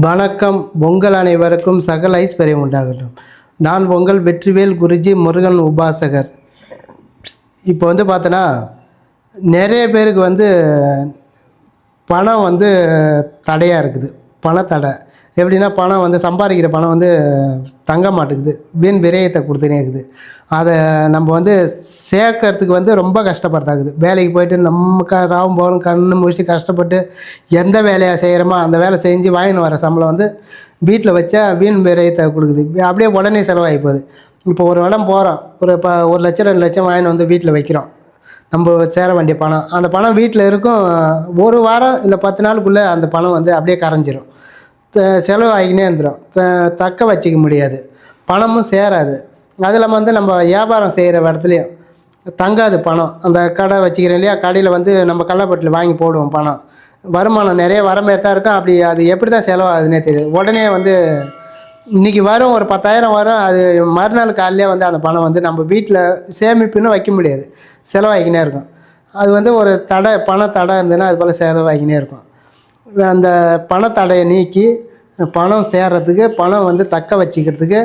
வணக்கம். உங்கள் அனைவருக்கும் சகல ஐஸ்வர்யம் உண்டாகட்டும். நான் உங்கள் வெற்றிவேல் குருஜி முருகன் உபாசகர். இப்போ பார்த்தோன்னா நிறைய பேருக்கு பணம் தடையாக இருக்குது. பணத்தடை எப்படின்னா, பணம் சம்பாதிக்கிற பணம் தங்க மாட்டேங்குது, வீண் விரயத்தை கொடுத்துனே இருக்குது. அதை நம்ம சேர்க்கறதுக்கு ரொம்ப கஷ்டப்படுத்தாகுது. வேலைக்கு போயிட்டு நம்ம ராவும் போகிறோம் கண்ணு முடிச்சு கஷ்டப்பட்டு எந்த வேலையை செய்கிறோமோ அந்த வேலை செஞ்சு வாங்கின்னு வர சம்பளம் வீட்டில் வச்சா வீண் விரயத்தை கொடுக்குது. அப்படியே உடனே செலவாகி போகுது. இப்போ ஒரு இடம் போகிறோம், ஒரு 1 லட்சம் 2 லட்சம் வாங்கின்னு வீட்டில் வைக்கிறோம். நம்ம சேர வேண்டிய பணம், அந்த பணம் வீட்டில் இருக்கும். ஒரு வாரம் இல்லை 10 நாளுக்குள்ளே அந்த பணம் அப்படியே கரைஞ்சிரும், செலவாகினே இருந்துடும். தக்க வச்சிக்க முடியாது, பணமும் சேராது. அது இல்லாமல் நம்ம வியாபாரம் செய்கிற இடத்துலையும் தங்காது பணம். அந்த கடை வச்சுக்கிறோம் இல்லையா, கடையில் நம்ம கள்ளப்பட்டில் வாங்கி போடுவோம். பணம் வருமானம் நிறைய வர மாதிரி தான் இருக்கும். அப்படி அது எப்படி தான் செலவாகுதுன்னே தெரியாது. உடனே இன்றைக்கி வரும், ஒரு 10,000 வரும். அது மறுநாள் காலையிலே அந்த பணம் நம்ம வீட்டில் சேமிப்புன்னு வைக்க முடியாது, செலவாகிக்கினே இருக்கும். அது ஒரு தடை, பண தடை இருந்ததுன்னா அது போல் செலவாகிக்கினே இருக்கும். அந்த பணத்தடையை நீக்கி பணம் சேர்றதுக்கு, பணம் தக்க வச்சிக்கிறதுக்கு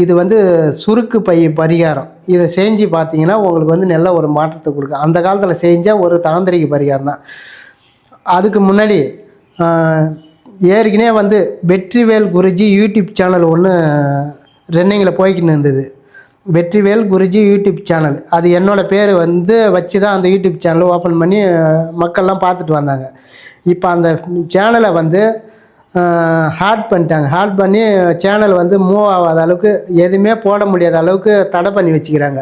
இது சுருக்கு பை பரிகாரம். இதை செஞ்சு பார்த்தீங்கன்னா உங்களுக்கு நல்ல ஒரு மாற்றத்தை கொடுக்கும். அந்த காலத்தில் செஞ்சால் ஒரு தாந்திரிக பரிகாரம் தான். அதுக்கு முன்னாடி ஏற்கனவே வெற்றிவேல் குருஜி யூடியூப் சேனல் ஒன்று ரன்னிங்கில் போய்கின்னு இருந்தது. வெற்றிவேல் குருஜி யூடியூப் சேனல், அது என்னோடய பேர் வச்சு தான் அந்த யூடியூப் சேனலை ஓப்பன் பண்ணி மக்கள்லாம் பார்த்துட்டு வந்தாங்க. இப்போ அந்த சேனலை ஹேட் பண்ணிட்டாங்க. ஹேட் பண்ணி சேனல் மூவ் ஆகாத அளவுக்கு, எதுவுமே போட முடியாத அளவுக்கு தடை பண்ணி வச்சுக்கிறாங்க.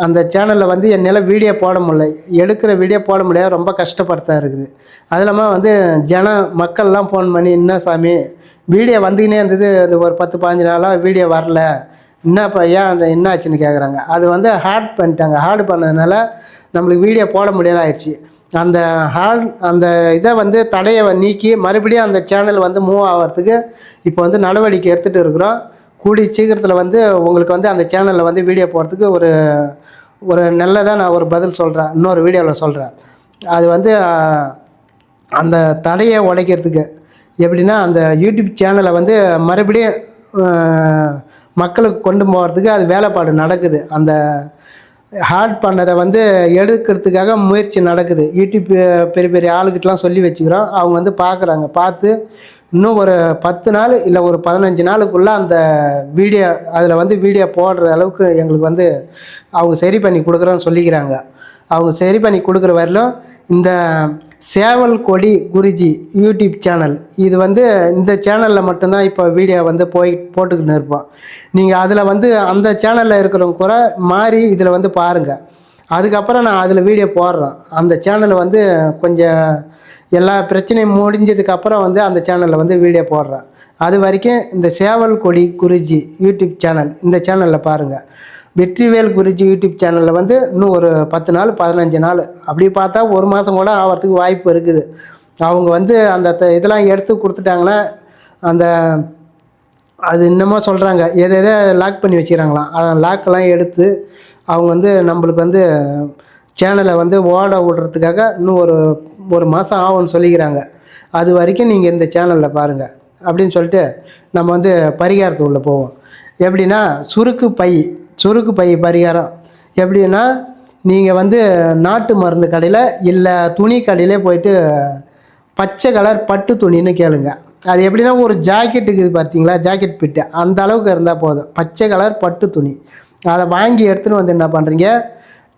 அந்த சேனலில் என்னால் வீடியோ போட முடியல, எடுக்கிற வீடியோ போட முடியாது, ரொம்ப கஷ்டப்படுத்தா இருக்குது. அது இல்லாமல் மக்கள்லாம் ஃபோன் பண்ணி, என்ன சாமி வீடியோ வந்துக்கினே இருந்தது, அது ஒரு 10-15 நாளாக வீடியோ வரல, என்னப்பா ஏன் அந்த என்ன ஆச்சுன்னு கேட்குறாங்க. அது ஹேட் பண்ணிட்டாங்க. ஹேட் பண்ணதுனால நம்மளுக்கு வீடியோ போட முடியாத ஆயிடுச்சு. அந்த இதை தடையை நீக்கி மறுபடியும் அந்த சேனல் மூவ் ஆகிறதுக்கு இப்போ நடவடிக்கை எடுத்துகிட்டு இருக்கிறோம். கூடிய சீக்கிரத்தில் உங்களுக்கு அந்த சேனலில் வீடியோ போடுறதுக்கு ஒரு நல்லதாக நான் ஒரு பதில் சொல்கிறேன், இன்னொரு வீடியோவில் சொல்கிறேன். அது அந்த தடையை உடைக்கிறதுக்கு எப்படின்னா, அந்த யூடியூப் சேனலை மறுபடியும் மக்களுக்கு கொண்டு போகிறதுக்கு அது வேலைப்பாடு நடக்குது. அந்த ஹேட் பண்ணதை எடுக்கிறதுக்காக முயற்சி நடக்குது. யூடியூப் பெரிய பெரிய ஆளுக்கிட்டலாம் சொல்லி வச்சுக்கிறோம். அவங்க பார்க்குறாங்க. பார்த்து இன்னும் ஒரு 10 நாள் இல்லை ஒரு 15 நாளுக்குள்ளே அந்த வீடியோ அதில் வீடியோ போடுற அளவுக்கு எங்களுக்கு அவங்க சரி பண்ணி கொடுக்குறோன்னு சொல்லிக்கிறாங்க. அவங்க சரி பண்ணி கொடுக்குற வரையிலும் இந்த சேவல் கொடி குருஜி யூடியூப் சேனல், இது இந்த சேனலில் மட்டும்தான் இப்போ வீடியோ போட்டுக்கின்னு இருப்போம். நீங்கள் அதில் அந்த சேனலில் இருக்கிறவங்க கூட மாறி இதில் பாருங்கள். அதுக்கப்புறம் நான் அதில் வீடியோ போடுறேன். அந்த சேனல் கொஞ்சம் எல்லா பிரச்சனையும் முடிஞ்சதுக்கப்புறம் அந்த சேனலில் வீடியோ போடுறேன். அது வரைக்கும் இந்த சேவல் கொடி குருஜி யூடியூப் சேனல், இந்த சேனலில் பாருங்கள். வெற்றிவேல் குருஜி யூடியூப் சேனலில் இன்னும் ஒரு 10 நாள் 15 நாள் அப்படி பார்த்தா 1 மாதம் கூட ஆகிறதுக்கு வாய்ப்பு இருக்குது. அவங்க அந்த இதெல்லாம் எடுத்து கொடுத்துட்டாங்கன்னா, அது இன்னமும் சொல்கிறாங்க, எதை லாக் பண்ணி வச்சுக்கிறாங்களாம். அதை லாக்கெல்லாம் எடுத்து அவங்க நம்மளுக்கு சேனலை ஓட விடுறதுக்காக இன்னும் ஒரு மாதம் ஆகும்னு சொல்லிக்கிறாங்க. அது வரைக்கும் நீங்கள் இந்த சேனலில் பாருங்கள் அப்படின்னு சொல்லிட்டு நம்ம பரிகாரத்துக்குள்ளே போவோம். எப்படின்னா, சுருக்கு பை பரிகாரம். எப்படின்னா, நீங்கள் நாட்டு மருந்து கடையில் இல்லை துணி கடையிலே போயிட்டு பச்சை கலர் பட்டு துணின்னு கேளுங்க. அது எப்படின்னா, ஒரு ஜாக்கெட்டுக்கு பார்த்தீங்களா, ஜாக்கெட் பிட்டு அந்த அளவுக்கு இருந்தால் போதும். பச்சை கலர் பட்டு துணி அதை வாங்கி எடுத்துன்னு என்ன பண்ணுறீங்க,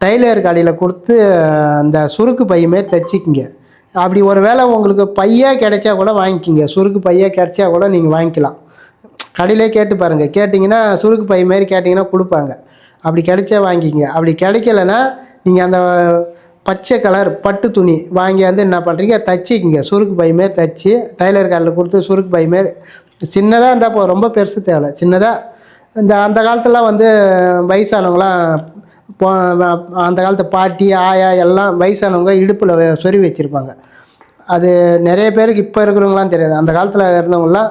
டைலர் கடையில் கொடுத்து அந்த சுருக்கு பை மாரி தைச்சிக்கிங்க. அப்படி ஒரு வேளை உங்களுக்கு பையாக கிடைச்சா கூட வாங்கிக்கிங்க. சுருக்கு பையாக கிடைச்சா கூட நீங்கள் வாங்கிக்கலாம். கடையிலே கேட்டு பாருங்கள். கேட்டிங்கன்னா சுருக்கு பை மாரி கேட்டிங்கன்னா கொடுப்பாங்க. அப்படி கிடைச்சா வாங்கிக்கிங்க. அப்படி கிடைக்கலன்னா நீங்கள் அந்த பச்சை கலர் பட்டு துணி வாங்கி என்ன பண்ணுறீங்க, தைச்சிக்கிங்க. சுருக்கு பை மாரி தைச்சி டைலர் கடையில் கொடுத்து சுருக்கு பை மாரி சின்னதாக இருந்தால் இப்போ ரொம்ப பெருசு தேவை, சின்னதாக. அந்த காலத்துலாம் வயசானவங்களாம் அந்த காலத்து பாட்டி ஆயா எல்லாம் வயசானவங்க இடுப்பில் சொருவி வச்சுருப்பாங்க. அது நிறைய பேருக்கு இப்போ இருக்கிறவங்களாம் தெரியாது, அந்த காலத்தில் இருந்தவங்களாம்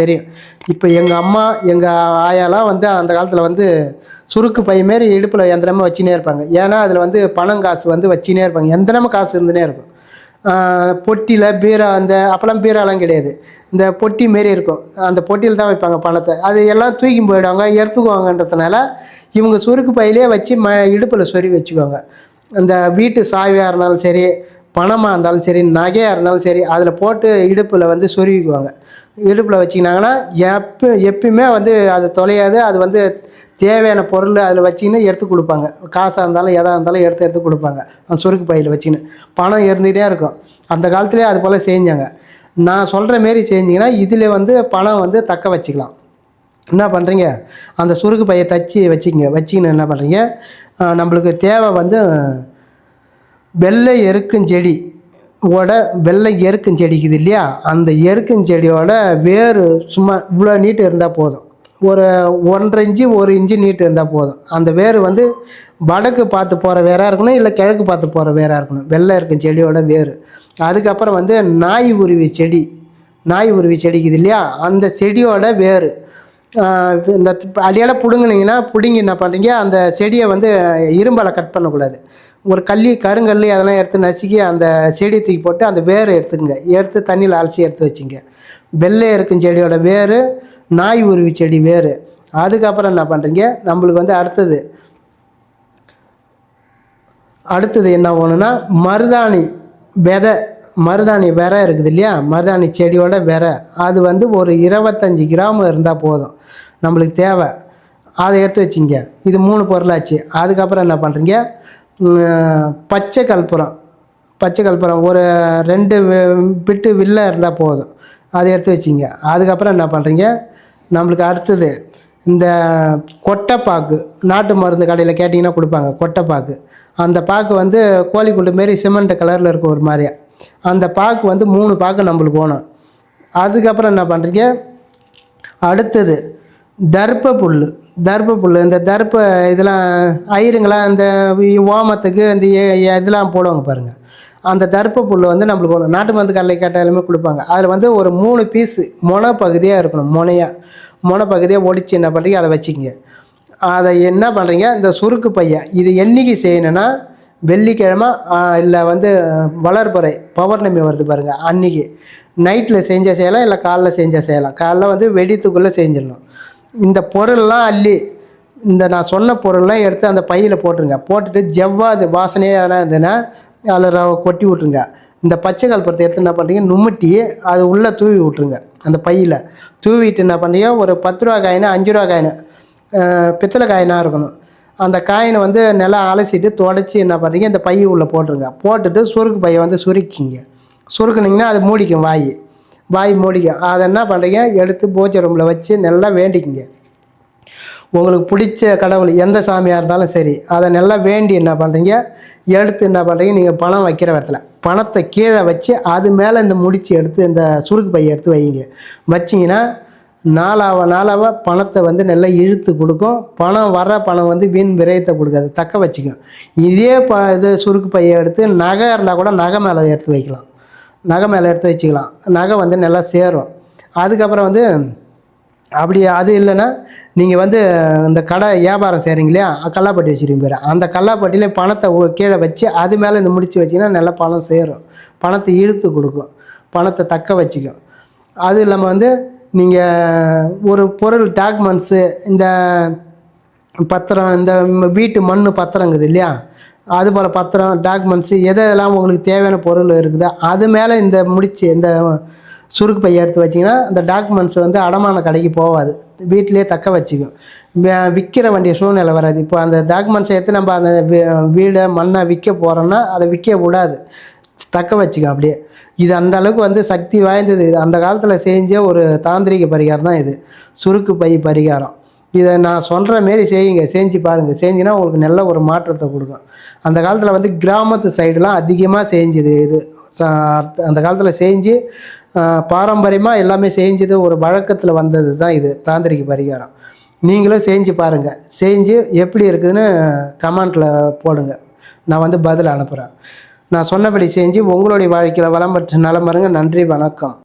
தெரியும். இப்போ எங்கள் அம்மா எங்கள் ஆயாலாம் அந்த காலத்தில் சுருக்கு பை மாரி இடுப்பில் எந்திரமாக வச்சுனே இருப்பாங்க. ஏன்னா அதில் பணம் காசு வச்சுனே இருப்பாங்க. எந்திரமாக காசு இருந்துனே இருக்கும். பொட்டியில் பீரா அந்த அப்போல்லாம் பீராலாம் கிடையாது, இந்த பொட்டி மாரி இருக்கும், அந்த பொட்டியில் தான் வைப்பாங்க பணத்தை. அது எல்லாம் தூக்கி போயிடுவாங்க, எடுத்துக்குவாங்கன்றதுனால இவங்க சுருக்கு பையிலே வச்சு இடுப்பில் சொருவி வச்சுக்குவாங்க. அந்த வீட்டு சாவியாக இருந்தாலும் சரி, பணமாக இருந்தாலும் சரி, நகையாக இருந்தாலும் சரி, அதில் போட்டு இடுப்பில் வந்து சொருவிக்குவாங்க. இடுப்பில் வச்சிக்கினாங்கன்னா எப்பயுமே வந்து அது தொலையாது. அது வந்து தேவையான பொருள் அதில் வச்சிக்கின்னு எடுத்து கொடுப்பாங்க. காசாக இருந்தாலும் எதாக இருந்தாலும் எடுத்து எடுத்து கொடுப்பாங்க. அந்த சுருக்கு பையில் வச்சிக்கின்னு பணம் இருந்துகிட்டே இருக்கும். அந்த காலத்துலேயே அது போல் செஞ்சாங்க. நான் சொல்கிற மாரி செஞ்சிங்கன்னா இதில் வந்து பணம் வந்து தக்க வச்சுக்கலாம். என்ன பண்ணுறீங்க, அந்த சுருக்கு பையை தச்சு வச்சுக்கிங்க. வச்சிக்கின்னு என்ன பண்ணுறீங்க, நம்மளுக்கு தேவை வந்து வெள்ளை எருக்கஞ்செடி வெள்ளை எருக்கஞ்செடிக்குது இல்லையா, அந்த எருக்கஞ்செடியோட வேறு சும்மா இவ்வளோ நீட்டு இருந்தால் போதும். ஒரு 1.5 இன்ச்சு 1 இன்ச்சு நீட்டு இருந்தால் போதும். அந்த வேர் வந்து வடக்கு பார்த்து போகிற வேராக இருக்கணும், இல்லை கிழக்கு பார்த்து போகிற வேராக இருக்கணும், வெள்ளை செடியோட வேர். அதுக்கப்புறம் வந்து நாய் உருவி செடிக்குது இல்லையா, அந்த செடியோட வேர். இந்த அடியால் பிடுங்கினீங்கன்னா பிடுங்கி என்ன பண்ணுறீங்க, அந்த செடியை வந்து இரும்பால் கட் பண்ணக்கூடாது. ஒரு கருங்கல் அதெல்லாம் எடுத்து நசுக்கி அந்த செடியை தூக்கி போட்டு அந்த வேரை எடுத்துக்கங்க. எடுத்து தண்ணியில் அலசி எடுத்து வச்சுங்க. வெள்ளை இருக்கும் செடியோட வேர், நாய் உருவி செடி வேர். அதுக்கப்புறம் என்ன பண்ணுறீங்க, நம்மளுக்கு வந்து அடுத்தது என்ன ஒன்றுனா மருதாணி விரை இருக்குது இல்லையா, மருதாணி செடியோட விரை. அது வந்து ஒரு 25 கிராம் இருந்தால் போதும், நம்மளுக்கு தேவை. அதை எடுத்து வச்சிங்க. இது 3 பொருளாச்சு. அதுக்கப்புறம் என்ன பண்ணுறீங்க, பச்சை கற்பூரம் ஒரு 2 பிட்டு வில்லை இருந்தால் போதும், அதை எடுத்து வச்சிங்க. அதுக்கப்புறம் என்ன பண்ணுறீங்க, நம்மளுக்கு அடுத்தது இந்த கொட்டைப்பாக்கு, நாட்டு மருந்து கடையில் கேட்டிங்கன்னா கொடுப்பாங்க கொட்டைப்பாக்கு. அந்த பாக்கு வந்து கோழிக்குண்டு மாரி சிமெண்ட் கலரில் இருக்கும் ஒரு மாதிரியா. அந்த பாக்கு வந்து 3 பாக்கு நம்மளுக்கு வேணும். அதுக்கப்புறம் என்ன பண்ணுறீங்க, அடுத்தது தர்ப்ப புல். இந்த இதெல்லாம் ஐயருங்களாம் இந்த ஓமத்துக்கு இந்த இதெல்லாம் போடுவாங்க பாருங்கள். அந்த தர்ப்ப புல் வந்து நம்மளுக்கு வேணும். நாட்டு மருந்து கடையில் கேட்டாலுமே கொடுப்பாங்க. அதில் வந்து ஒரு 3 பீஸு மொனை பகுதியாக இருக்கணும். மொனை பகுதியாக ஒடிச்சு என்ன பண்ணுறீங்க, அதை வச்சுக்கிங்க. அதை என்ன பண்ணுறீங்க, இந்த சுருக்கு பையை இது என்றைக்கு செய்யணுன்னா, வெள்ளிக்கிழமை இல்லை வந்து வளர்பறை பௌர்ணமி வருது பாருங்கள், அன்றைக்கி நைட்டில் செஞ்சால் செய்யலாம், இல்லை காலைல செஞ்சால் செய்யலாம். காலைல வந்து வெடித்துக்குள்ளே செஞ்சிடணும். இந்த பொருள்லாம் அள்ளி, இந்த நான் சொன்ன பொருள்லாம் எடுத்து அந்த பையில் போட்டுருங்க. போட்டுட்டு ஜவ்வாது வாசனையாக எதனா இருந்ததுன்னா அதில் கொட்டி விட்ருங்க. இந்த பச்சை கற்பூரத்தை எடுத்து என்ன பண்ணுறீங்க, நுமிட்டி அது உள்ளே தூவி விட்ருங்க. அந்த பையில் தூவிட்டு என்ன பண்ணுறீங்க, ஒரு 10 ரூபா காயின் 5 ரூபா காயின் பித்தளை காயினாக இருக்கணும். அந்த காயினை வந்து நல்லா அலசிட்டு தொடச்சி என்ன பண்ணுறீங்க, இந்த பைய உள்ளே போட்டுருங்க. போட்டுட்டு சுருக்கு பையை வந்து சுருக்கிங்க. சுருக்குனிங்கன்னா அது மூடிக்கும், வாய் மூடிக்கும். அதை என்ன பண்ணுறீங்க, எடுத்து பூஜை ரூமில் வச்சு நல்லா வேண்டிக்கிங்க. உங்களுக்கு பிடிச்ச கடவுள் எந்த சாமியாக இருந்தாலும் சரி, அதை நல்லா வேண்டி என்ன பண்ணுறீங்க, எடுத்து என்ன பண்ணுறீங்க, நீங்கள் பணம் வைக்கிற இடத்துல பணத்தை கீழே வச்சு அது மேலே இந்த முடிச்சு எடுத்து இந்த சுருக்கு பையை எடுத்து வைங்க. வச்சிங்கன்னா நாளாக பணத்தை வந்து நல்லா இழுத்து கொடுக்கும். பணம் வந்து வீண் விரயத்தை கொடுக்காது, தக்க வச்சுக்கும். இதே இது சுருக்கு பையை எடுத்து நகை இருந்தால் கூட நகை மேலே எடுத்து வைக்கலாம், நகை வந்து நல்லா சேரும். அதுக்கப்புறம் வந்து அப்படி அது இல்லைன்னா நீங்கள் வந்து இந்த கடை வியாபாரம் செய்கிறீங்க இல்லையா, கல்லாப்பட்டி வச்சுருக்கீங்க பேர், அந்த கல்லாப்பட்டியிலே பணத்தை கீழே வச்சு அது மேலே இந்த முடிச்சு வச்சிங்கன்னா நல்லா பணம் சேரும். பணத்தை இழுத்து கொடுக்கும், பணத்தை தக்க வச்சுக்கும். அது இல்லாமல் வந்து நீங்கள் ஒரு பொருள் டாக்குமெண்ட்ஸு, இந்த பத்திரம், இந்த வீட்டு மண் பத்திரங்குது இல்லையா, அதுபோல் பத்திரம் டாக்குமெண்ட்ஸு எதெல்லாம் உங்களுக்கு தேவையான பொருள் இருக்குதோ அது மேலே இந்த முடிச்சு இந்த சுருக்கு பையை எடுத்து வச்சிங்கன்னா அந்த டாக்குமெண்ட்ஸ் வந்து அடமான கடைக்கு போகாது, வீட்டிலே தக்க வச்சுக்கும். விற்கிற வேண்டிய சூழ்நிலை வராது. இப்போ அந்த டாக்குமெண்ட்ஸை எடுத்து நம்ம அந்த வீடை மண்ணை விற்க போகிறோன்னா அதை விற்க விடாது, தக்க வச்சுக்கும் அப்படியே. இது அந்த அளவுக்கு வந்து சக்தி வாய்ந்தது. அந்த காலத்தில் செஞ்ச ஒரு தாந்திரிக பரிகாரம் தான் இது, சுருக்கு பை பரிகாரம். இதை நான் சொல்கிற மாரி செஞ்சு பாருங்கள். செஞ்சுன்னா உங்களுக்கு நல்ல ஒரு மாற்றத்தை கொடுக்கும். அந்த காலத்தில் வந்து கிராமத்து சைடெலாம் அதிகமாக செஞ்சுது இது. அந்த காலத்தில் செஞ்சு பாரம்பரியமாக எல்லாமே செஞ்சது, ஒரு வழக்கத்தில் வந்தது தான் இது தாந்திரிக பரிகாரம். நீங்களும் செஞ்சு பாருங்கள். செஞ்சு எப்படி இருக்குதுன்னு கமெண்ட்டில் போடுங்க, நான் வந்து பதில் அனுப்புகிறேன். நான் சொன்னபடி செஞ்சு உங்களுடைய வாழ்க்கையில் வளம் பெற்று நலம் பாருங்க. நன்றி, வணக்கம்.